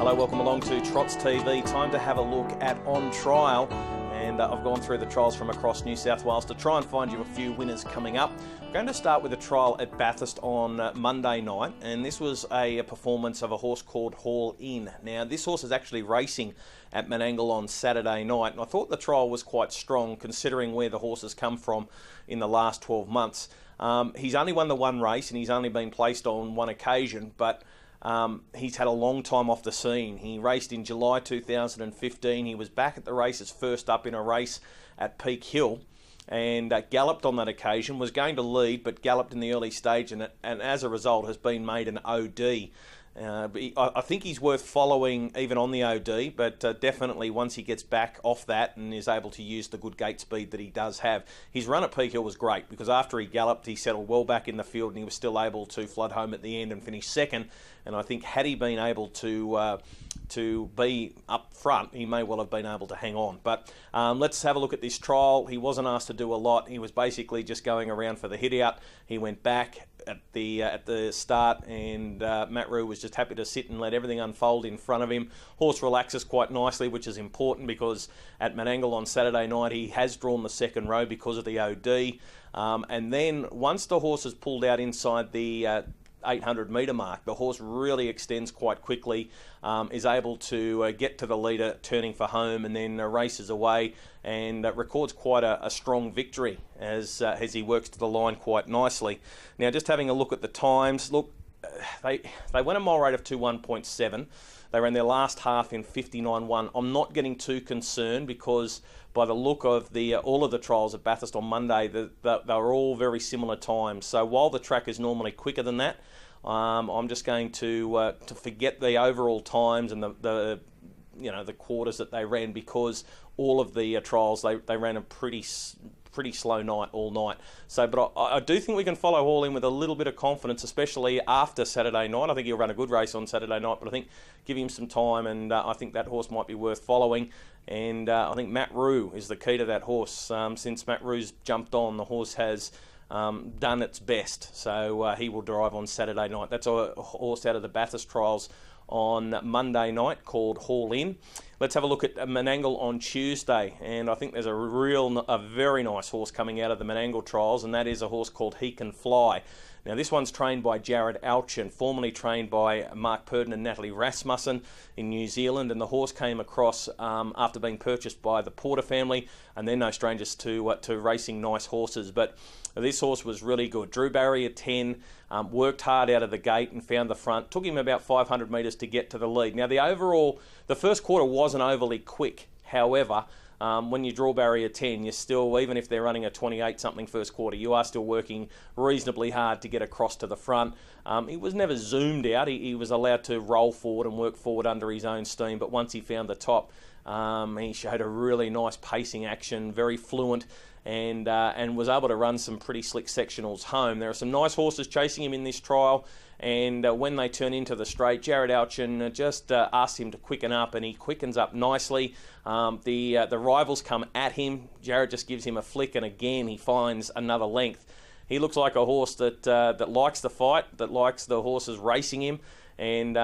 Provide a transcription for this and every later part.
Hello, welcome along to Trots TV. Time to have a look at On Trial, and I've gone through the trials from across New South Wales to try and find you a few winners coming up. I'm going to start with a trial at Bathurst on Monday night, and this was a performance of a horse called Haul In. Now, this horse is actually racing at Menangle on Saturday night, and I thought the trial was quite strong considering where the horse has come from in the last 12 months. He's only won the one race and he's only been placed on one occasion, but he's had a long time off the scene. He raced in July 2015. He was back at the races first up in a race at Peak Hill and galloped on that occasion, was going to lead but galloped in the early stage and as a result has been made an OD. I think he's worth following even on the OD, but definitely once he gets back off that and is able to use the good gate speed that he does have. His run at Peak Hill was great because after he galloped, he settled well back in the field and he was still able to flood home at the end and finish second. And I think had he been able to be up front, he may well have been able to hang on. But let's have a look at this trial. He wasn't asked to do a lot. He was basically just going around for the hit out. He went back at the start, and Matt Rue was just happy to sit and let everything unfold in front of him. Horse relaxes quite nicely, which is important because at Menangle on Saturday night he has drawn the second row because of the OD. And then once the horse has pulled out inside the 800 metre mark, the horse really extends quite quickly, is able to get to the leader turning for home, and then races away and records quite a strong victory as he works to the line quite nicely. Now, just having a look at the times, look, they went a mile rate of 21.7. They ran their last half in 59.1. I'm not getting too concerned because by the look of all of the trials at Bathurst on Monday, they were all very similar times. So while the track is normally quicker than that, I'm just going to forget the overall times and the quarters that they ran, because all of the trials they ran a pretty slow night all night. So, but I do think we can follow Haul In with a little bit of confidence, especially after Saturday night. I think he'll run a good race on Saturday night, but I think give him some time, and I think that horse might be worth following. And I think Matt Rue is the key to that horse. Since Matt Rue's jumped on, the horse has done its best. So he will drive on Saturday night. That's a horse out of the Bathurst trials on Monday night called Haul In. Let's have a look at Menangle on Tuesday, and I think there's a very nice horse coming out of the Menangle trials, and that is a horse called He Can Fly. Now, this one's trained by Jared Alchin, formerly trained by Mark Purdon and Natalie Rasmussen in New Zealand, and the horse came across after being purchased by the Porter family, and they're no strangers to racing nice horses. But this horse was really good. Drew barrier 10, worked hard out of the gate and found the front. Took him about 500 metres to get to the lead. Now, the first quarter wasn't overly quick. However, when you draw barrier 10, you're still, even if they're running a 28-something first quarter, you are still working reasonably hard to get across to the front. He was never zoomed out. He was allowed to roll forward and work forward under his own steam, but once he found the top, he showed a really nice pacing action, very fluent, and was able to run some pretty slick sectionals home. There are some nice horses chasing him in this trial, and when they turn into the straight, Jared Alchin just asks him to quicken up, and he quickens up nicely. The rivals come at him. Jared just gives him a flick, and again he finds another length. He looks like a horse that likes the fight, that likes the horses racing him. And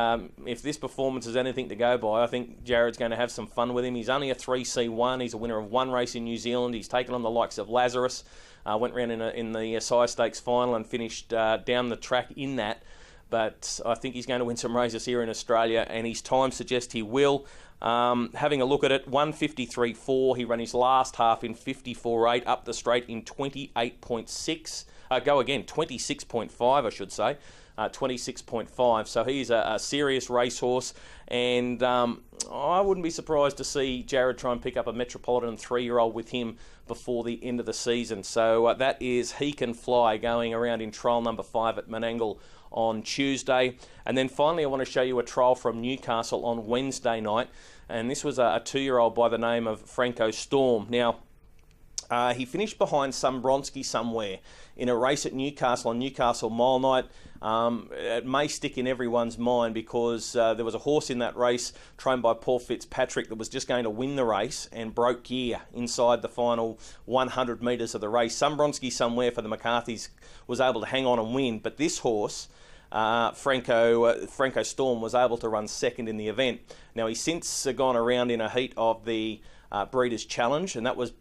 if this performance is anything to go by, I think Jared's going to have some fun with him. He's only a 3C1. He's a winner of one race in New Zealand. He's taken on the likes of Lazarus. Went round in the Sire Stakes final and finished down the track in that. But I think he's going to win some races here in Australia, and his time suggests he will. Having a look at it, 1:53.4. He ran his last half in 54.8, up the straight in 28.6. 26.5, I should say. 26.5. So he's a serious racehorse, and I wouldn't be surprised to see Jared try and pick up a Metropolitan 3-year-old with him before the end of the season. So that is He Can Fly going around in trial number 5 at Menangle on Tuesday. And then finally I want to show you a trial from Newcastle on Wednesday night, and this was a 2-year-old by the name of Franco Storm. Now, he finished behind Bronski somewhere in a race at Newcastle on Newcastle Mile Night. It may stick in everyone's mind because there was a horse in that race trained by Paul Fitzpatrick that was just going to win the race and broke gear inside the final 100 metres of the race. Bronski somewhere for the McCarthys was able to hang on and win, but this horse Franco Storm was able to run second in the event. Now, he's since gone around in a heat of the Breeders' Challenge, and that was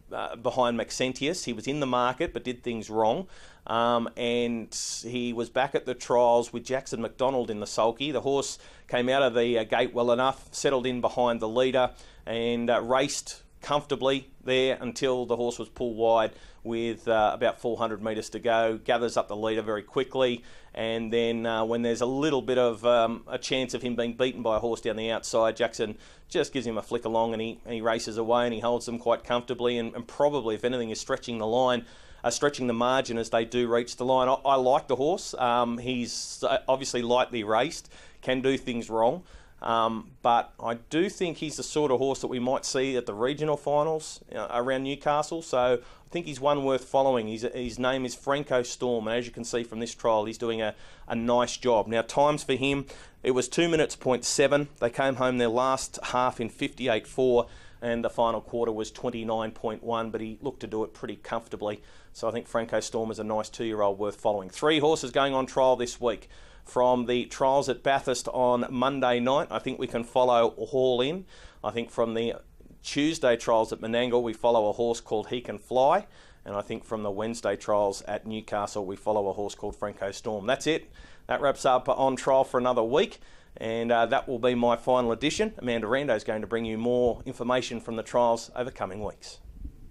behind Maxentius. He was in the market but did things wrong, and he was back at the trials with Jackson McDonald in the sulky. The horse came out of the gate well enough, settled in behind the leader, and raced comfortably there until the horse was pulled wide with about 400 metres to go. Gathers up the leader very quickly, and then when there's a little bit of a chance of him being beaten by a horse down the outside, Jackson just gives him a flick along, and he races away, and he holds them quite comfortably, and probably, if anything, is stretching the line, stretching the margin as they do reach the line. I like the horse. He's obviously lightly raced, can do things wrong. But I do think he's the sort of horse that we might see at the regional finals around Newcastle. So I think he's one worth following. His name is Franco Storm, and as you can see from this trial, he's doing a nice job. Now, times for him, it was 2 minutes 0.7. They came home their last half in 58.4, and the final quarter was 29.1, but he looked to do it pretty comfortably. So I think Franco Storm is a nice 2-year-old worth following. 3 horses going on trial this week. From the trials at Bathurst on Monday night, I think we can follow All In. I think from the Tuesday trials at Menangle, we follow a horse called He Can Fly. And I think from the Wednesday trials at Newcastle, we follow a horse called Franco Storm. That's it. That wraps up On Trial for another week. And that will be my final edition. Amanda Rando is going to bring you more information from the trials over coming weeks.